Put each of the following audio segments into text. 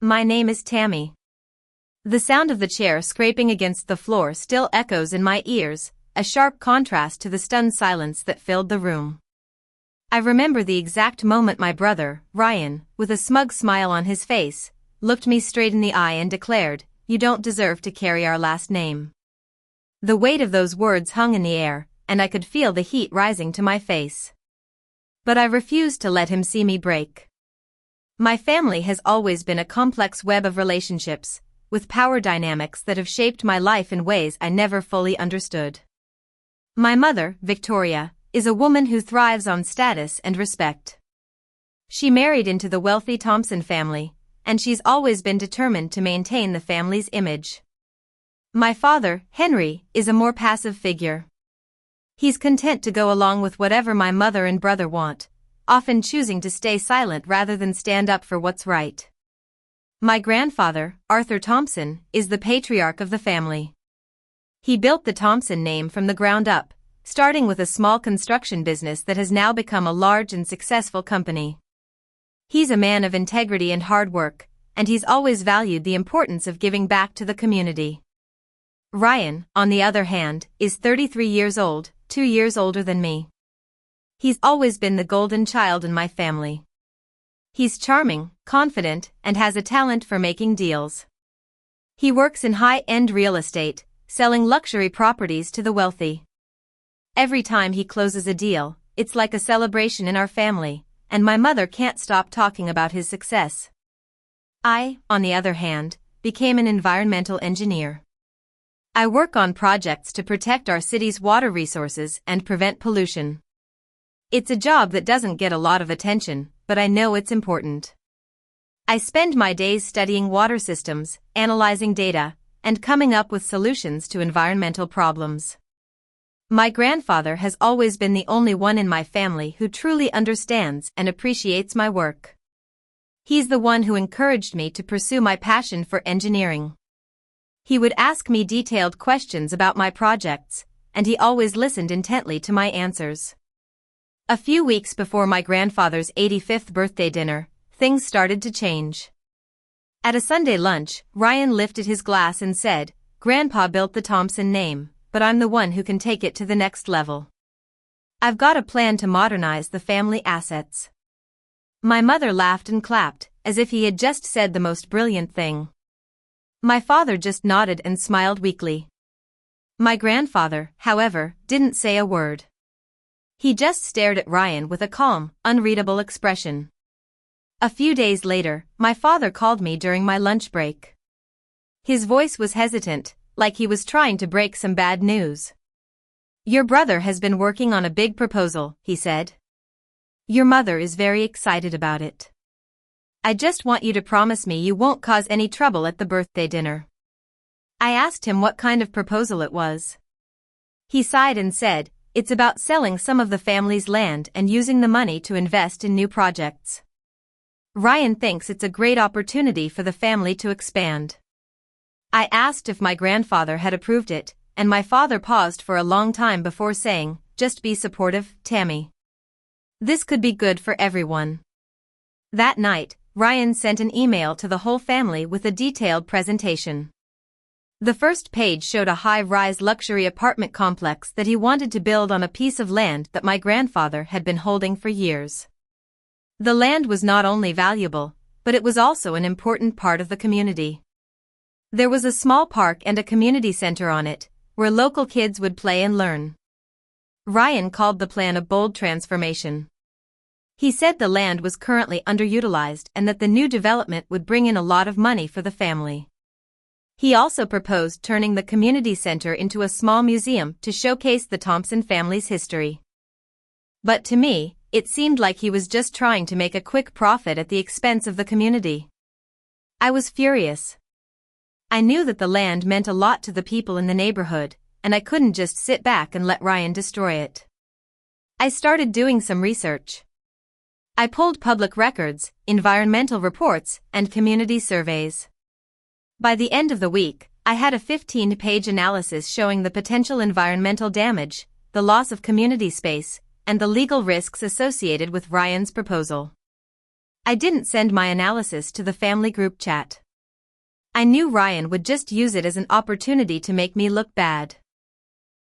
My name is Tammy. The sound of the chair scraping against the floor still echoes in my ears, a sharp contrast to the stunned silence that filled the room. I remember the exact moment my brother, Ryan, with a smug smile on his face, looked me straight in the eye and declared, "You don't deserve to carry our last name." The weight of those words hung in the air, and I could feel the heat rising to my face. But I refused to let him see me break. My family has always been a complex web of relationships, with power dynamics that have shaped my life in ways I never fully understood. My mother, Victoria, is a woman who thrives on status and respect. She married into the wealthy Thompson family, and she's always been determined to maintain the family's image. My father, Henry, is a more passive figure. He's content to go along with whatever my mother and brother want, often choosing to stay silent rather than stand up for what's right. My grandfather, Arthur Thompson, is the patriarch of the family. He built the Thompson name from the ground up, starting with a small construction business that has now become a large and successful company. He's a man of integrity and hard work, and he's always valued the importance of giving back to the community. Ryan, on the other hand, is 33 years old, 2 years older than me. He's always been the golden child in my family. He's charming, confident, and has a talent for making deals. He works in high-end real estate, selling luxury properties to the wealthy. Every time he closes a deal, it's like a celebration in our family, and my mother can't stop talking about his success. I, on the other hand, became an environmental engineer. I work on projects to protect our city's water resources and prevent pollution. It's a job that doesn't get a lot of attention, but I know it's important. I spend my days studying water systems, analyzing data, and coming up with solutions to environmental problems. My grandfather has always been the only one in my family who truly understands and appreciates my work. He's the one who encouraged me to pursue my passion for engineering. He would ask me detailed questions about my projects, and he always listened intently to my answers. A few weeks before my grandfather's 85th birthday dinner, things started to change. At a Sunday lunch, Ryan lifted his glass and said, "Grandpa built the Thompson name, but I'm the one who can take it to the next level. I've got a plan to modernize the family assets." My mother laughed and clapped, as if he had just said the most brilliant thing. My father just nodded and smiled weakly. My grandfather, however, didn't say a word. He just stared at Ryan with a calm, unreadable expression. A few days later, my father called me during my lunch break. His voice was hesitant, like he was trying to break some bad news. "Your brother has been working on a big proposal," he said. "Your mother is very excited about it. I just want you to promise me you won't cause any trouble at the birthday dinner." I asked him what kind of proposal it was. He sighed and said, "It's about selling some of the family's land and using the money to invest in new projects. Ryan thinks it's a great opportunity for the family to expand." I asked if my grandfather had approved it, and my father paused for a long time before saying, "Just be supportive, Tammy. This could be good for everyone." That night, Ryan sent an email to the whole family with a detailed presentation. The first page showed a high-rise luxury apartment complex that he wanted to build on a piece of land that my grandfather had been holding for years. The land was not only valuable, but it was also an important part of the community. There was a small park and a community center on it, where local kids would play and learn. Ryan called the plan a bold transformation. He said the land was currently underutilized and that the new development would bring in a lot of money for the family. He also proposed turning the community center into a small museum to showcase the Thompson family's history. But to me, it seemed like he was just trying to make a quick profit at the expense of the community. I was furious. I knew that the land meant a lot to the people in the neighborhood, and I couldn't just sit back and let Ryan destroy it. I started doing some research. I pulled public records, environmental reports, and community surveys. By the end of the week, I had a 15-page analysis showing the potential environmental damage, the loss of community space, and the legal risks associated with Ryan's proposal. I didn't send my analysis to the family group chat. I knew Ryan would just use it as an opportunity to make me look bad.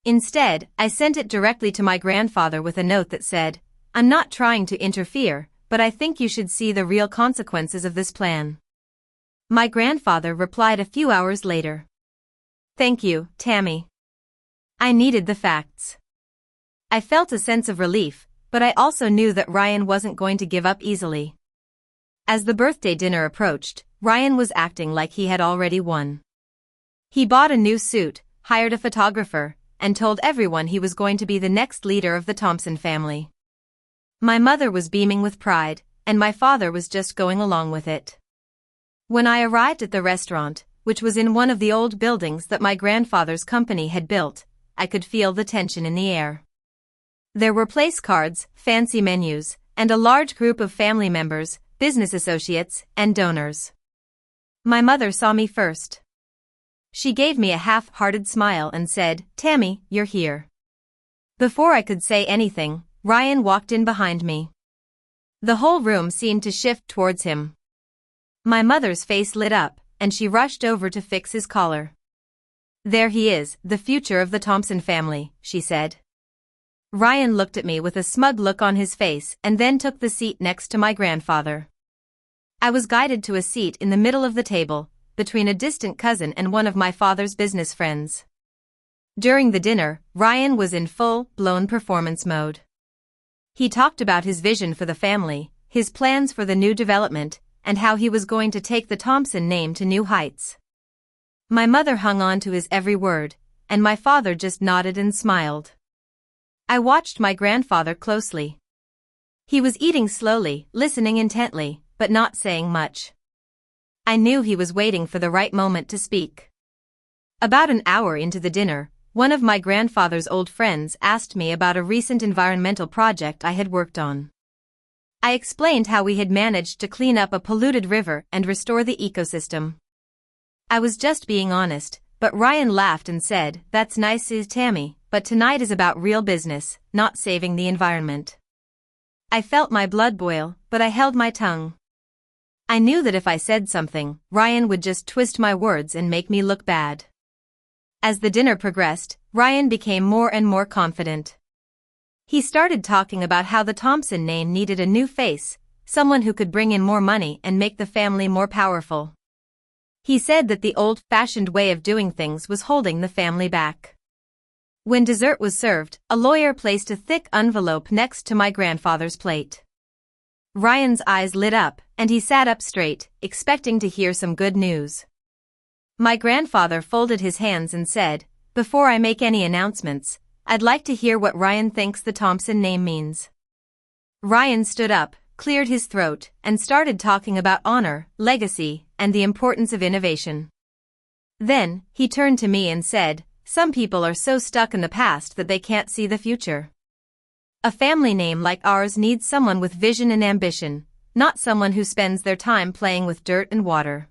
Instead, I sent it directly to my grandfather with a note that said, "I'm not trying to interfere, but I think you should see the real consequences of this plan." My grandfather replied a few hours later. "Thank you, Tammy. I needed the facts." I felt a sense of relief, but I also knew that Ryan wasn't going to give up easily. As the birthday dinner approached, Ryan was acting like he had already won. He bought a new suit, hired a photographer, and told everyone he was going to be the next leader of the Thompson family. My mother was beaming with pride, and my father was just going along with it. When I arrived at the restaurant, which was in one of the old buildings that my grandfather's company had built, I could feel the tension in the air. There were place cards, fancy menus, and a large group of family members, business associates, and donors. My mother saw me first. She gave me a half-hearted smile and said, "Tammy, you're here." Before I could say anything, Ryan walked in behind me. The whole room seemed to shift towards him. My mother's face lit up, and she rushed over to fix his collar. "There he is, the future of the Thompson family," she said. Ryan looked at me with a smug look on his face and then took the seat next to my grandfather. I was guided to a seat in the middle of the table, between a distant cousin and one of my father's business friends. During the dinner, Ryan was in full-blown performance mode. He talked about his vision for the family, his plans for the new development, and how he was going to take the Thompson name to new heights. My mother hung on to his every word, and my father just nodded and smiled. I watched my grandfather closely. He was eating slowly, listening intently, but not saying much. I knew he was waiting for the right moment to speak. About an hour into the dinner, one of my grandfather's old friends asked me about a recent environmental project I had worked on. I explained how we had managed to clean up a polluted river and restore the ecosystem. I was just being honest, but Ryan laughed and said, "That's nice, Tammy, but tonight is about real business, not saving the environment." I felt my blood boil, but I held my tongue. I knew that if I said something, Ryan would just twist my words and make me look bad. As the dinner progressed, Ryan became more and more confident. He started talking about how the Thompson name needed a new face, someone who could bring in more money and make the family more powerful. He said that the old-fashioned way of doing things was holding the family back. When dessert was served, a lawyer placed a thick envelope next to my grandfather's plate. Ryan's eyes lit up, and he sat up straight, expecting to hear some good news. My grandfather folded his hands and said, "Before I make any announcements, I'd like to hear what Ryan thinks the Thompson name means." Ryan stood up, cleared his throat, and started talking about honor, legacy, and the importance of innovation. Then, he turned to me and said, "Some people are so stuck in the past that they can't see the future. A family name like ours needs someone with vision and ambition, not someone who spends their time playing with dirt and water."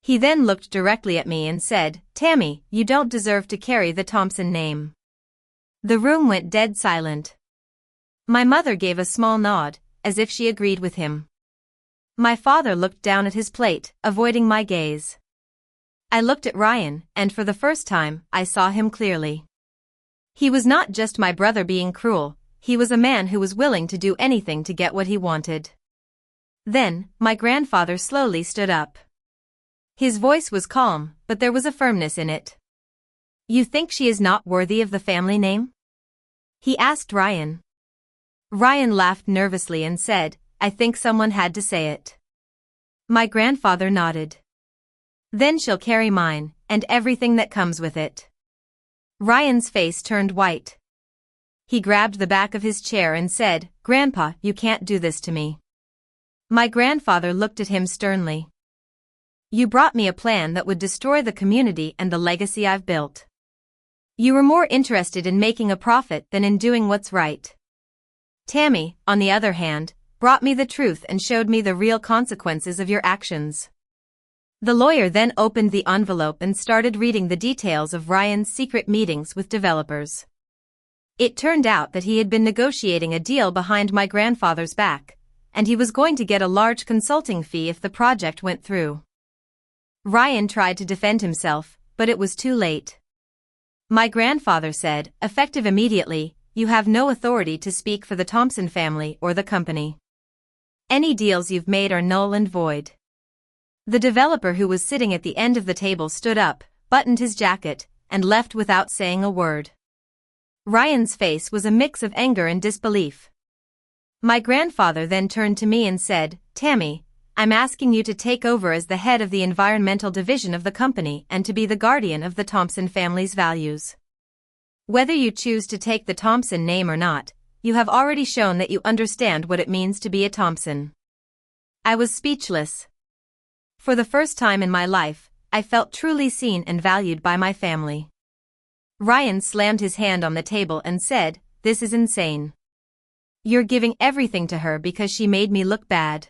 He then looked directly at me and said, "Tammy, you don't deserve to carry the Thompson name." The room went dead silent. My mother gave a small nod, as if she agreed with him. My father looked down at his plate, avoiding my gaze. I looked at Ryan, and for the first time, I saw him clearly. He was not just my brother being cruel, he was a man who was willing to do anything to get what he wanted. Then, my grandfather slowly stood up. His voice was calm, but there was a firmness in it. "You think she is not worthy of the family name?" he asked Ryan. Ryan laughed nervously and said, "I think someone had to say it." My grandfather nodded. "Then she'll carry mine, and everything that comes with it." Ryan's face turned white. He grabbed the back of his chair and said, "Grandpa, you can't do this to me." My grandfather looked at him sternly. "You brought me a plan that would destroy the community and the legacy I've built. You were more interested in making a profit than in doing what's right. Tammy, on the other hand, brought me the truth and showed me the real consequences of your actions." The lawyer then opened the envelope and started reading the details of Ryan's secret meetings with developers. It turned out that he had been negotiating a deal behind my grandfather's back, and he was going to get a large consulting fee if the project went through. Ryan tried to defend himself, but it was too late. My grandfather said, effective immediately, "You have no authority to speak for the Thompson family or the company. Any deals you've made are null and void." The developer who was sitting at the end of the table stood up, buttoned his jacket, and left without saying a word. Ryan's face was a mix of anger and disbelief. My grandfather then turned to me and said, "Tammy, I'm asking you to take over as the head of the environmental division of the company and to be the guardian of the Thompson family's values. Whether you choose to take the Thompson name or not, you have already shown that you understand what it means to be a Thompson." I was speechless. For the first time in my life, I felt truly seen and valued by my family. Ryan slammed his hand on the table and said, "This is insane. You're giving everything to her because she made me look bad."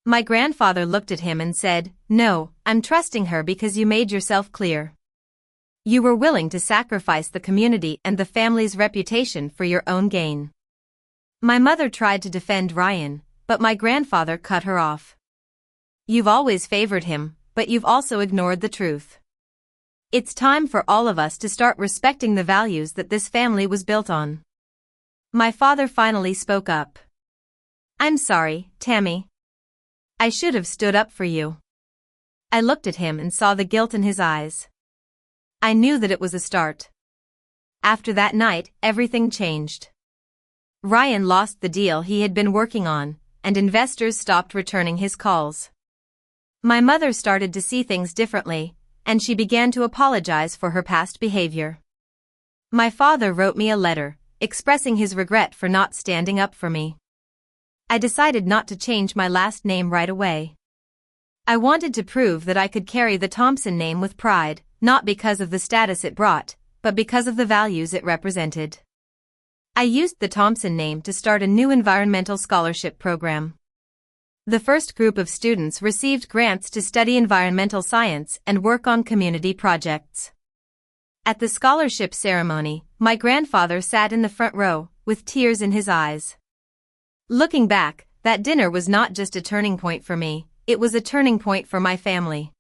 My grandfather looked at him and said, "No, I'm trusting her because you made yourself clear. You were willing to sacrifice the community and the family's reputation for your own gain." My mother tried to defend Ryan, but my grandfather cut her off. "You've always favored him, but you've also ignored the truth. It's time for all of us to start respecting the values that this family was built on." My father finally spoke up. "I'm sorry, Tammy. I should have stood up for you." I looked at him and saw the guilt in his eyes. I knew that it was a start. After that night, everything changed. Ryan lost the deal he had been working on, and investors stopped returning his calls. My mother started to see things differently, and she began to apologize for her past behavior. My father wrote me a letter, expressing his regret for not standing up for me. I decided not to change my last name right away. I wanted to prove that I could carry the Thompson name with pride, not because of the status it brought, but because of the values it represented. I used the Thompson name to start a new environmental scholarship program. The first group of students received grants to study environmental science and work on community projects. At the scholarship ceremony, my grandfather sat in the front row, with tears in his eyes. Looking back, that dinner was not just a turning point for me, it was a turning point for my family.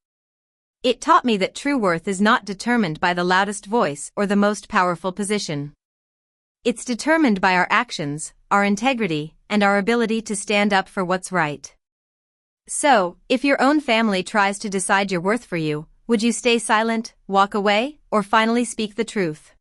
It taught me that true worth is not determined by the loudest voice or the most powerful position. It's determined by our actions, our integrity, and our ability to stand up for what's right. So, if your own family tries to decide your worth for you, would you stay silent, walk away, or finally speak the truth?